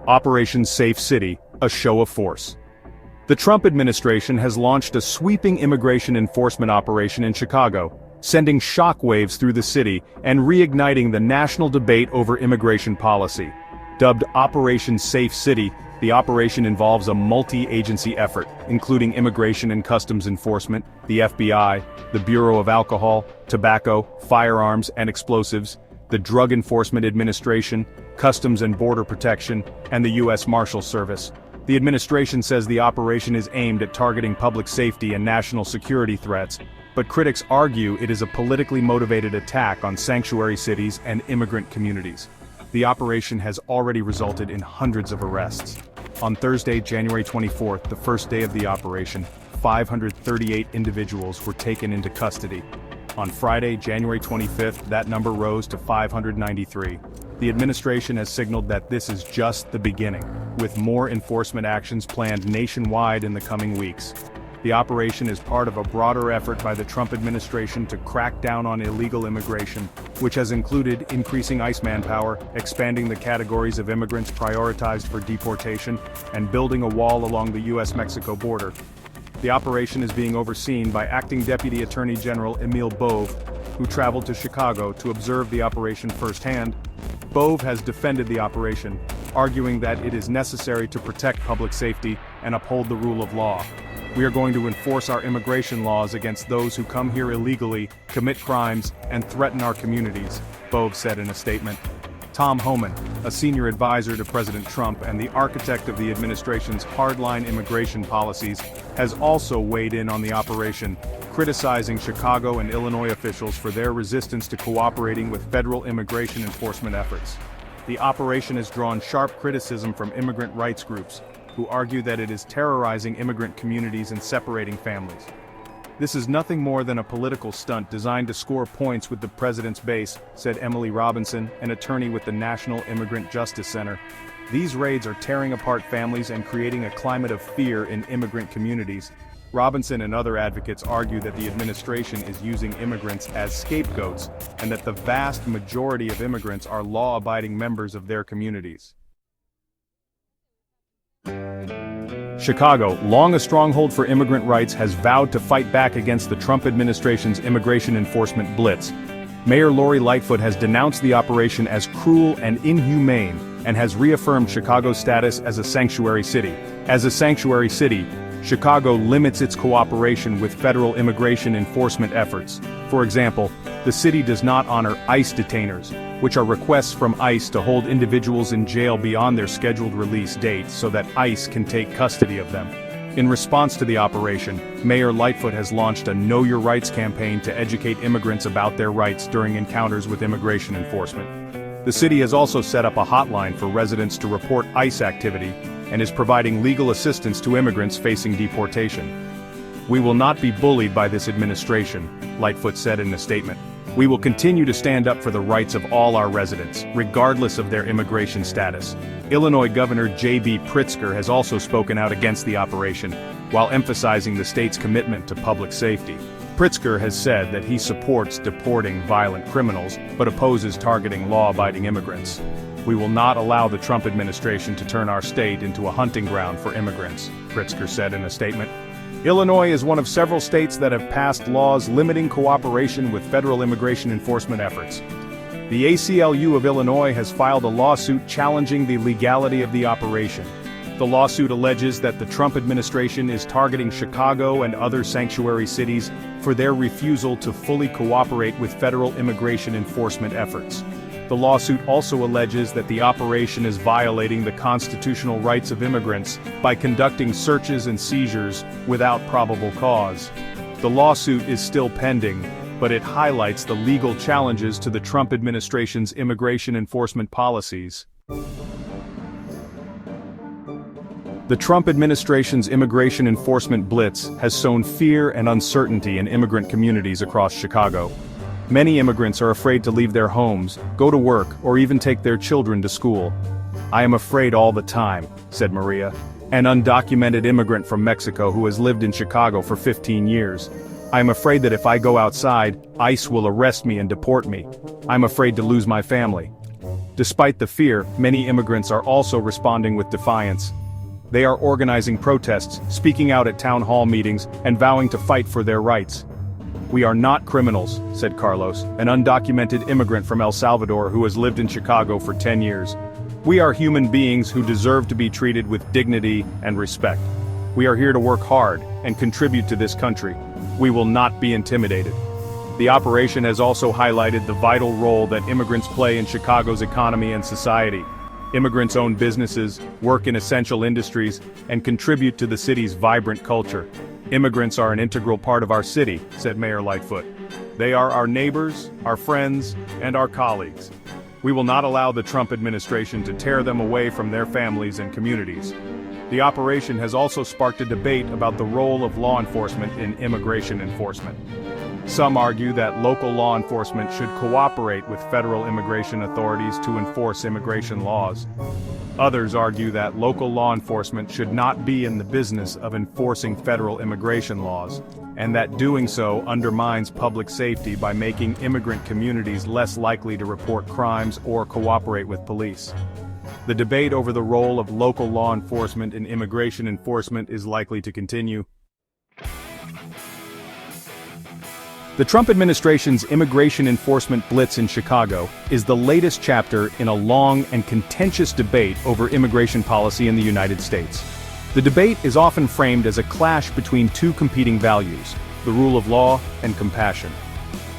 Operation Safe City, a show of force. The Trump administration has launched a sweeping immigration enforcement operation in Chicago, sending shockwaves through the city and reigniting the national debate over immigration policy. Dubbed Operation Safe City, the operation involves a multi-agency effort, including Immigration and Customs Enforcement, the FBI, the Bureau of Alcohol, Tobacco, Firearms and Explosives, the Drug Enforcement Administration, Customs and Border Protection, and the U.S. Marshals Service. The administration says the operation is aimed at targeting public safety and national security threats, but critics argue it is a politically motivated attack on sanctuary cities and immigrant communities. The operation has already resulted in hundreds of arrests. On Thursday, January 24th, the first day of the operation, 538 individuals were taken into custody. On Friday, January 25th, that number rose to 593. The administration has signaled that this is just the beginning, with more enforcement actions planned nationwide in the coming weeks. The operation is part of a broader effort by the Trump administration to crack down on illegal immigration, which has included increasing ICE manpower, expanding the categories of immigrants prioritized for deportation, and building a wall along the U.S.-Mexico border. The operation is being overseen by Acting Deputy Attorney General Emil Bove, who traveled to Chicago to observe the operation firsthand. Bove has defended the operation, arguing that it is necessary to protect public safety and uphold the rule of law. We are going to enforce our immigration laws against those who come here illegally, commit crimes, and threaten our communities, Bove said in a statement. Tom Homan, a senior advisor to President Trump and the architect of the administration's hardline immigration policies, has also weighed in on the operation, criticizing Chicago and Illinois officials for their resistance to cooperating with federal immigration enforcement efforts. The operation has drawn sharp criticism from immigrant rights groups, who argue that it is terrorizing immigrant communities and separating families. This is nothing more than a political stunt designed to score points with the president's base, said Emily Robinson, an attorney with the National Immigrant Justice Center. These raids are tearing apart families and creating a climate of fear in immigrant communities. Robinson and other advocates argue that the administration is using immigrants as scapegoats, and that the vast majority of immigrants are law-abiding members of their communities. Chicago, long a stronghold for immigrant rights, has vowed to fight back against the Trump administration's immigration enforcement blitz. Mayor Lori Lightfoot has denounced the operation as cruel and inhumane, and has reaffirmed Chicago's status as a sanctuary city. As a sanctuary city, Chicago limits its cooperation with federal immigration enforcement efforts. For example, the city does not honor ICE detainers, which are requests from ICE to hold individuals in jail beyond their scheduled release date so that ICE can take custody of them. In response to the operation, Mayor Lightfoot has launched a Know Your Rights campaign to educate immigrants about their rights during encounters with immigration enforcement. The city has also set up a hotline for residents to report ICE activity, and is providing legal assistance to immigrants facing deportation. "We will not be bullied by this administration," Lightfoot said in a statement. "We will continue to stand up for the rights of all our residents, regardless of their immigration status." Illinois Governor J.B. Pritzker has also spoken out against the operation, while emphasizing the state's commitment to public safety. Pritzker has said that he supports deporting violent criminals, but opposes targeting law-abiding immigrants. "We will not allow the Trump administration to turn our state into a hunting ground for immigrants," Pritzker said in a statement. Illinois is one of several states that have passed laws limiting cooperation with federal immigration enforcement efforts. The ACLU of Illinois has filed a lawsuit challenging the legality of the operation. The lawsuit alleges that the Trump administration is targeting Chicago and other sanctuary cities for their refusal to fully cooperate with federal immigration enforcement efforts. The lawsuit also alleges that the operation is violating the constitutional rights of immigrants by conducting searches and seizures without probable cause. The lawsuit is still pending, but it highlights the legal challenges to the Trump administration's immigration enforcement policies. The Trump administration's immigration enforcement blitz has sown fear and uncertainty in immigrant communities across Chicago. Many immigrants are afraid to leave their homes, go to work, or even take their children to school. "I am afraid all the time," said Maria, an undocumented immigrant from Mexico who has lived in Chicago for 15 years. "I am afraid that if I go outside, ICE will arrest me and deport me. I'm afraid to lose my family." Despite the fear, many immigrants are also responding with defiance. They are organizing protests, speaking out at town hall meetings, and vowing to fight for their rights. "We are not criminals," said Carlos, an undocumented immigrant from El Salvador who has lived in Chicago for 10 years. "We are human beings who deserve to be treated with dignity and respect. We are here to work hard and contribute to this country. We will not be intimidated." The operation has also highlighted the vital role that immigrants play in Chicago's economy and society. Immigrants own businesses, work in essential industries, and contribute to the city's vibrant culture. "Immigrants are an integral part of our city," said Mayor Lightfoot. "They are our neighbors, our friends, and our colleagues. We will not allow the Trump administration to tear them away from their families and communities." The operation has also sparked a debate about the role of law enforcement in immigration enforcement. Some argue that local law enforcement should cooperate with federal immigration authorities to enforce immigration laws. Others argue that local law enforcement should not be in the business of enforcing federal immigration laws, and that doing so undermines public safety by making immigrant communities less likely to report crimes or cooperate with police. The debate over the role of local law enforcement in immigration enforcement is likely to continue. The Trump administration's immigration enforcement blitz in Chicago is the latest chapter in a long and contentious debate over immigration policy in the United States. The debate is often framed as a clash between two competing values: the rule of law and compassion.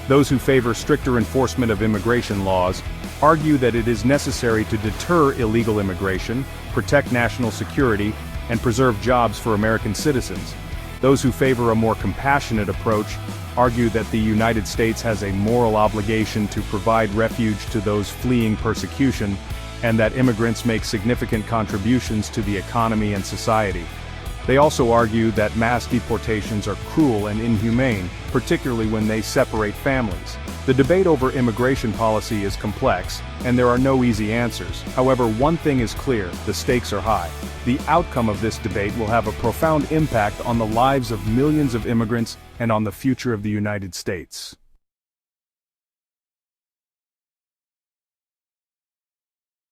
Those who favor stricter enforcement of immigration laws argue that it is necessary to deter illegal immigration, protect national security, and preserve jobs for American citizens. Those who favor a more compassionate approach argue that the United States has a moral obligation to provide refuge to those fleeing persecution, and that immigrants make significant contributions to the economy and society. They also argue that mass deportations are cruel and inhumane, particularly when they separate families. The debate over immigration policy is complex, and there are no easy answers. However, one thing is clear: the stakes are high. The outcome of this debate will have a profound impact on the lives of millions of immigrants and on the future of the United States.